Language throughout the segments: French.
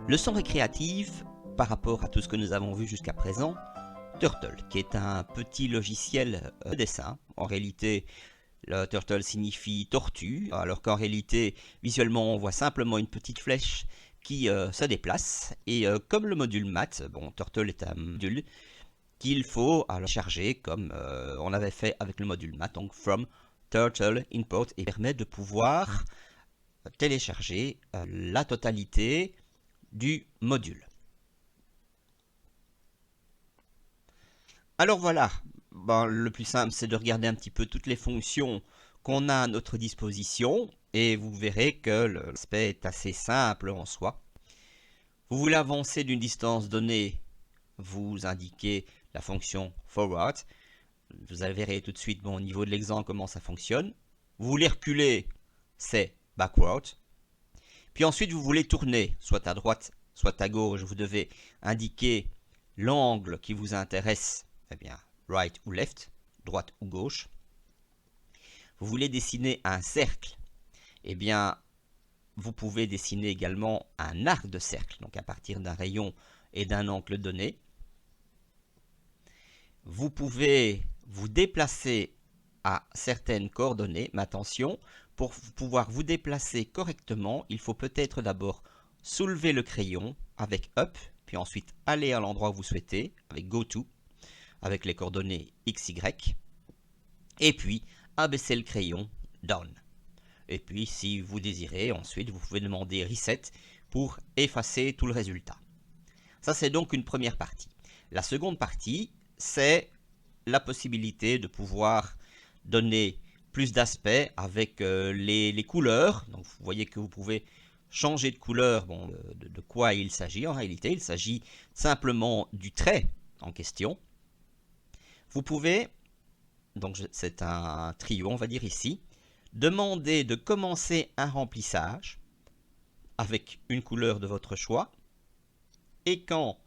Leçon récréative par rapport à tout ce que nous avons vu jusqu'à présent. Turtle, qui est un petit logiciel de dessin. En réalité, le turtle signifie tortue, alors qu'en réalité, visuellement, on voit simplement une petite flèche qui se déplace. Et comme le module math, bon, Turtle est un module qu'il faut alors charger comme on avait fait avec le module math, donc from turtle import, et permet de pouvoir télécharger la totalité du module. Alors voilà, le plus simple c'est de regarder un petit peu toutes les fonctions qu'on a à notre disposition et vous verrez que l'aspect est assez simple en soi. Vous voulez avancer d'une distance donnée, vous indiquez la fonction forward. Vous verrez tout de suite au niveau de l'exemple comment ça fonctionne. Vous voulez reculer, c'est backward. Puis ensuite vous voulez tourner, soit à droite, soit à gauche. Vous devez indiquer l'angle qui vous intéresse, eh bien right ou left, droite ou gauche. Vous voulez dessiner un cercle, eh bien vous pouvez dessiner également un arc de cercle, donc à partir d'un rayon et d'un angle donné. Vous pouvez vous déplacer à certaines coordonnées, mais attention, pour pouvoir vous déplacer correctement, il faut peut-être d'abord soulever le crayon avec Up, puis ensuite aller à l'endroit où vous souhaitez, avec Go To, avec les coordonnées X, Y, et puis abaisser le crayon Down. Et puis si vous désirez, ensuite vous pouvez demander Reset pour effacer tout le résultat. Ça c'est donc une première partie. La seconde partie, c'est la possibilité de pouvoir donner plus d'aspect avec les couleurs. Donc vous voyez que vous pouvez changer de couleur. Bon, de quoi il s'agit en réalité? Il s'agit simplement du trait en question. Vous pouvez, donc c'est un trio on va dire ici, demander de commencer un remplissage avec une couleur de votre choix. Et quand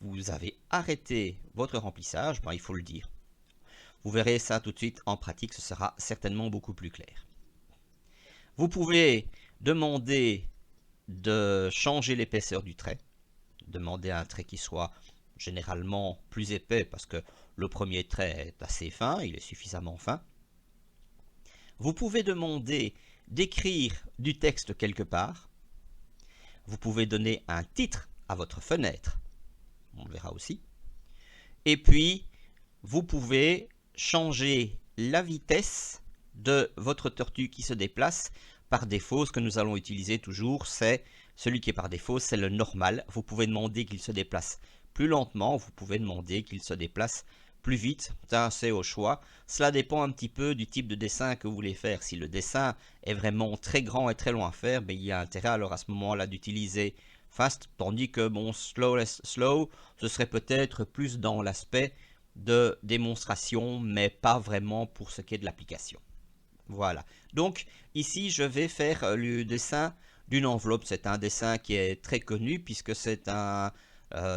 vous avez arrêté votre remplissage, il faut le dire. Vous verrez ça tout de suite en pratique, ce sera certainement beaucoup plus clair. Vous pouvez demander de changer l'épaisseur du trait. Demander un trait qui soit généralement plus épais parce que le premier trait est assez fin, il est suffisamment fin. Vous pouvez demander d'écrire du texte quelque part. Vous pouvez donner un titre à votre fenêtre. On le verra aussi. Et puis, vous pouvez changer la vitesse de votre tortue qui se déplace. Par défaut, ce que nous allons utiliser toujours, c'est celui qui est par défaut, c'est le normal. Vous pouvez demander qu'il se déplace plus lentement, vous pouvez demander qu'il se déplace plus vite, ça c'est au choix. Cela dépend un petit peu du type de dessin que vous voulez faire. Si le dessin est vraiment très grand et très long à faire, il y a intérêt alors à ce moment-là d'utiliser fast, tandis que bon, slow, ce serait peut-être plus dans l'aspect de démonstration, mais pas vraiment pour ce qui est de l'application. Voilà. Donc ici, je vais faire le dessin d'une enveloppe. C'est un dessin qui est très connu puisque c'est un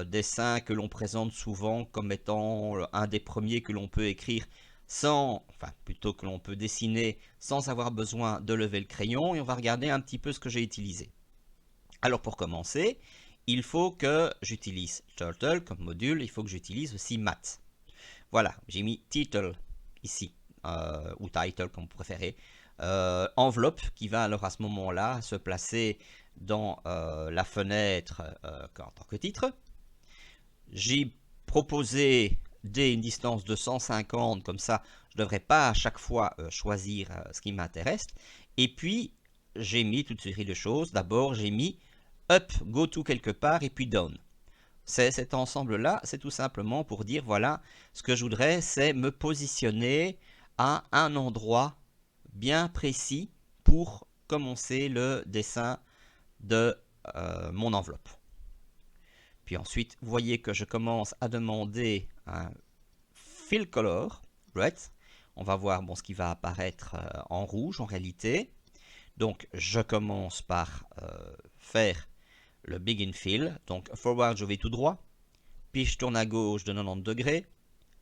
dessin que l'on présente souvent comme étant un des premiers que l'on peut écrire sans, enfin plutôt que l'on peut dessiner sans avoir besoin de lever le crayon. Et on va regarder un petit peu ce que j'ai utilisé. Alors pour commencer, il faut que j'utilise Turtle comme module. Il faut que j'utilise aussi Math. Voilà, j'ai mis title ici, ou title comme vous préférez. Enveloppe qui va alors à ce moment-là se placer dans la fenêtre en tant que titre. J'ai proposé une distance de 150, comme ça je ne devrais pas à chaque fois choisir ce qui m'intéresse. Et puis j'ai mis toute série de choses. D'abord j'ai mis up, go to quelque part et puis down. Cet ensemble-là, c'est tout simplement pour dire, voilà, ce que je voudrais, c'est me positionner à un endroit bien précis pour commencer le dessin de mon enveloppe. Puis ensuite, vous voyez que je commence à demander un fill color, red. On va voir ce qui va apparaître en rouge en réalité. Donc, je commence par faire le begin fill, donc forward je vais tout droit, puis je tourne à gauche de 90 degrés,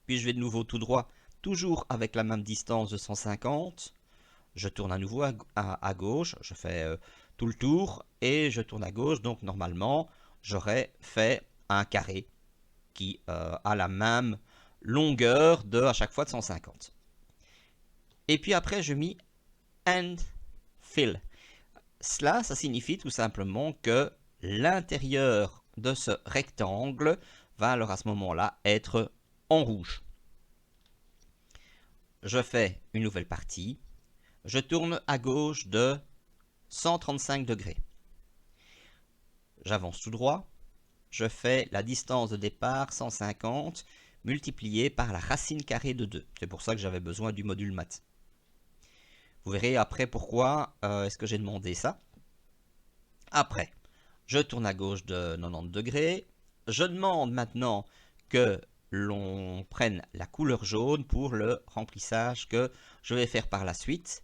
puis je vais de nouveau tout droit, toujours avec la même distance de 150, je tourne à nouveau à gauche, je fais tout le tour, et je tourne à gauche, donc normalement j'aurais fait un carré qui a la même longueur de à chaque fois de 150. Et puis après, je mis end fill. Cela, ça signifie tout simplement que l'intérieur de ce rectangle va alors à ce moment-là être en rouge. Je fais une nouvelle partie. Je tourne à gauche de 135 degrés. J'avance tout droit. Je fais la distance de départ 150 multiplié par la racine carrée de 2. C'est pour ça que j'avais besoin du module maths. Vous verrez après pourquoi est-ce que j'ai demandé ça. Après, je tourne à gauche de 90 degrés. Je demande maintenant que l'on prenne la couleur jaune pour le remplissage que je vais faire par la suite.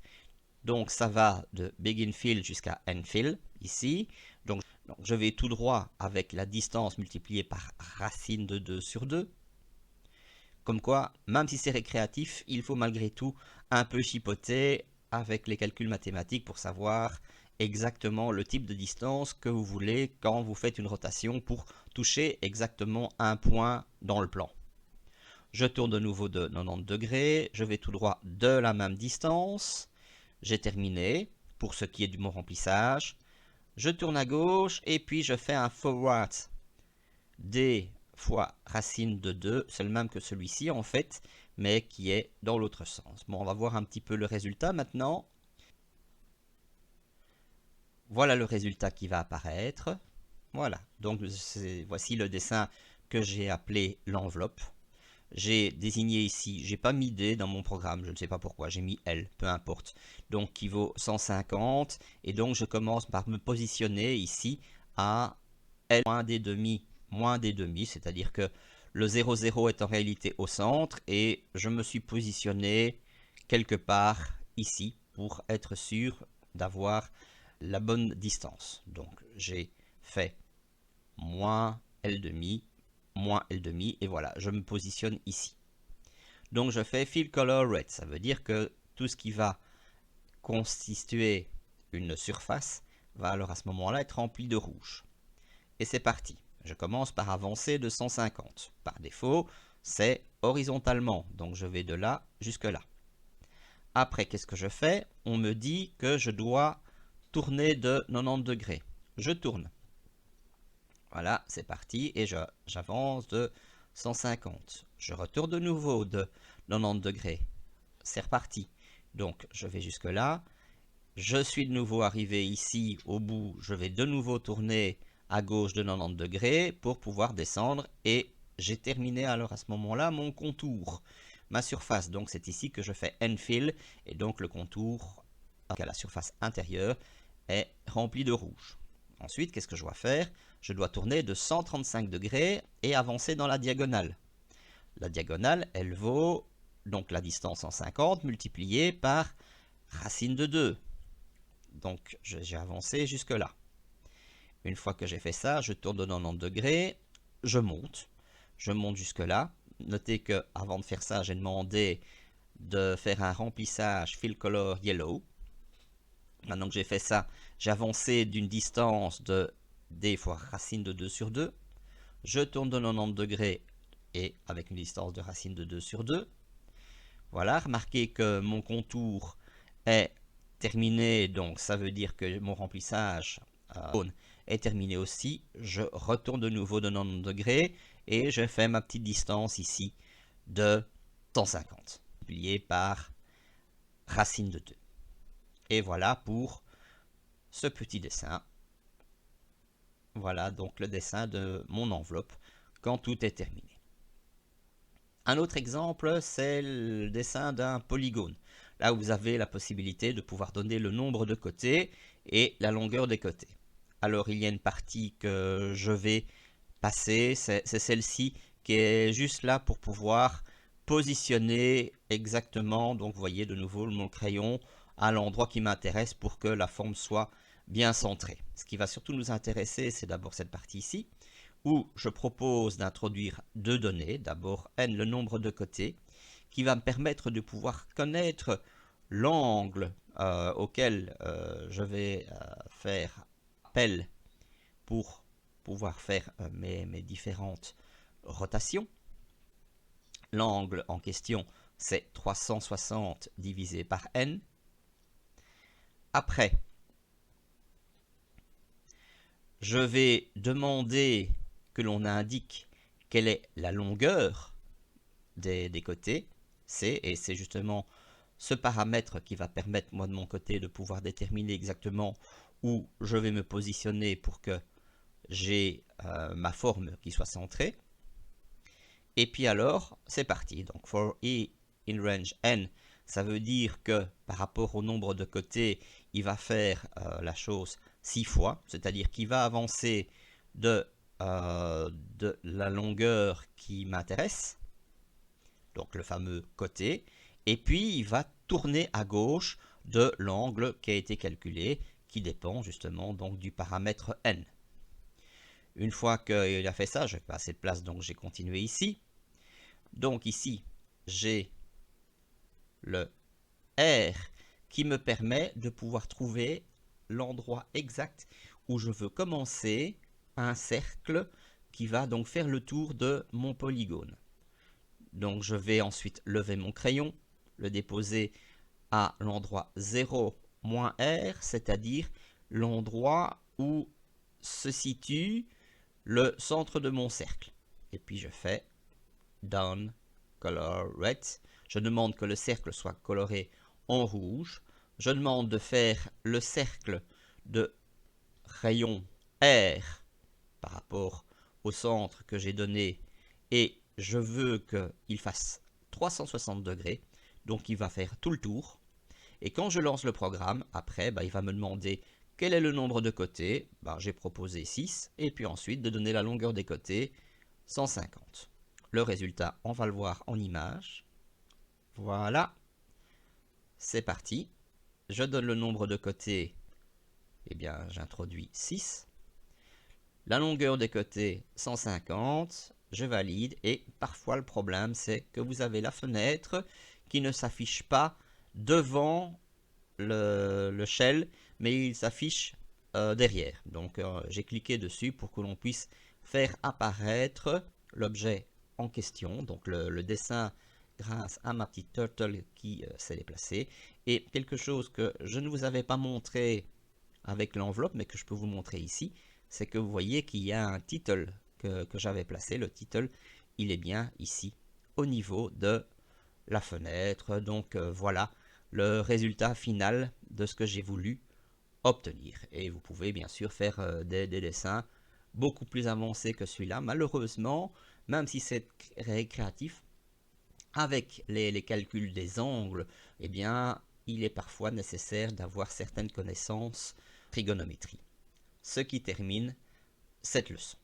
Donc ça va de begin fill jusqu'à end fill ici. Donc je vais tout droit avec la distance multipliée par racine de 2 sur 2. Comme quoi, même si c'est récréatif, il faut malgré tout un peu chipoter avec les calculs mathématiques pour savoir exactement le type de distance que vous voulez quand vous faites une rotation pour toucher exactement un point dans le plan. Je tourne de nouveau de 90 degrés, je vais tout droit de la même distance. J'ai terminé pour ce qui est du mon remplissage. Je tourne à gauche et puis je fais un forward d fois racine de 2, c'est le même que celui-ci en fait, mais qui est dans l'autre sens. Bon, on va voir un petit peu le résultat maintenant. Voilà le résultat qui va apparaître. Voilà, donc voici le dessin que j'ai appelé l'enveloppe. J'ai désigné ici, j'ai pas mis D dans mon programme, je ne sais pas pourquoi, j'ai mis L, peu importe. Donc qui vaut 150, et donc je commence par me positionner ici à L moins des demi, c'est-à-dire que le 0,0 est en réalité au centre, et je me suis positionné quelque part ici pour être sûr d'avoir la bonne distance. Donc j'ai fait moins L demi, moins L demi, et voilà, je me positionne ici. Donc je fais fill color red, ça veut dire que tout ce qui va constituer une surface va alors à ce moment-là être rempli de rouge. Et c'est parti. Je commence par avancer de 150. Par défaut, c'est horizontalement, donc je vais de là jusque là. Après, qu'est-ce que je fais? On me dit que je dois tourner de 90 degrés. Je tourne. Voilà, c'est parti et j'avance de 150. Je retourne de nouveau de 90 degrés. C'est reparti. Donc, je vais jusque là. Je suis de nouveau arrivé ici au bout. Je vais de nouveau tourner à gauche de 90 degrés pour pouvoir descendre. Et j'ai terminé alors à ce moment-là mon contour, ma surface. Donc, c'est ici que je fais Enfill. Et donc, le contour à la surface intérieure est rempli de rouge. Ensuite, qu'est-ce que je dois faire? Je dois tourner de 135 degrés et avancer dans la diagonale. La diagonale, elle vaut donc la distance 150 multipliée par racine de 2. Donc, j'ai avancé jusque là. Une fois que j'ai fait ça, je tourne de 90 degrés, je monte jusque là. Notez que avant de faire ça, j'ai demandé de faire un remplissage fill color yellow. Maintenant que j'ai fait ça, j'ai avancé d'une distance de d fois racine de 2 sur 2. Je tourne de 90 degrés et avec une distance de racine de 2 sur 2. Voilà, remarquez que mon contour est terminé, donc ça veut dire que mon remplissage est terminé aussi. Je retourne de nouveau de 90 degrés et je fais ma petite distance ici de 150, multiplié par racine de 2. Et voilà pour ce petit dessin. Voilà donc le dessin de mon enveloppe quand tout est terminé. Un autre exemple, c'est le dessin d'un polygone. Là, vous avez la possibilité de pouvoir donner le nombre de côtés et la longueur des côtés. Alors, il y a une partie que je vais passer, c'est celle-ci qui est juste là pour pouvoir positionner exactement, donc vous voyez de nouveau mon crayon à l'endroit qui m'intéresse pour que la forme soit bien centrée. Ce qui va surtout nous intéresser, c'est d'abord cette partie ici, où je propose d'introduire deux données. D'abord n, le nombre de côtés, qui va me permettre de pouvoir connaître l'angle auquel je vais faire appel pour pouvoir faire mes différentes rotations. L'angle en question, c'est 360 divisé par n. Après, je vais demander que l'on indique quelle est la longueur des côtés, C, et c'est justement ce paramètre qui va permettre, moi de mon côté, de pouvoir déterminer exactement où je vais me positionner pour que j'ai ma forme qui soit centrée. Et puis alors, c'est parti. Donc, for e in range n, ça veut dire que par rapport au nombre de côtés, il va faire la chose 6 fois, c'est-à-dire qu'il va avancer de la longueur qui m'intéresse, donc le fameux côté, et puis il va tourner à gauche de l'angle qui a été calculé, qui dépend justement donc du paramètre n. Une fois qu'il a fait ça, je n'ai pas assez de place, donc j'ai continué ici. Donc ici, j'ai le R qui me permet de pouvoir trouver l'endroit exact où je veux commencer un cercle qui va donc faire le tour de mon polygone. Donc je vais ensuite lever mon crayon, le déposer à l'endroit 0 moins R, c'est-à-dire l'endroit où se situe le centre de mon cercle. Et puis je fais Down Color Red. Je demande que le cercle soit coloré en rouge. Je demande de faire le cercle de rayon R par rapport au centre que j'ai donné et je veux qu'il fasse 360 degrés. Donc il va faire tout le tour. Et quand je lance le programme, après, il va me demander quel est le nombre de côtés. J'ai proposé 6. Et puis ensuite de donner la longueur des côtés, 150. Le résultat, on va le voir en image. Voilà. C'est parti. Je donne le nombre de côtés. Eh bien, j'introduis 6. La longueur des côtés, 150. Je valide. Et parfois, le problème, c'est que vous avez la fenêtre qui ne s'affiche pas devant le shell, mais il s'affiche derrière. Donc, j'ai cliqué dessus pour que l'on puisse faire apparaître l'objet en question, donc le dessin grâce à ma petite turtle qui s'est déplacée. Et quelque chose que je ne vous avais pas montré avec l'enveloppe, mais que je peux vous montrer ici, c'est que vous voyez qu'il y a un title que j'avais placé. Le title, il est bien ici, au niveau de la fenêtre. Donc voilà le résultat final de ce que j'ai voulu obtenir. Et vous pouvez bien sûr faire des dessins beaucoup plus avancés que celui-là. Malheureusement, même si c'est récréatif, avec les calculs des angles, eh bien, il est parfois nécessaire d'avoir certaines connaissances trigonométrie. Ce qui termine cette leçon.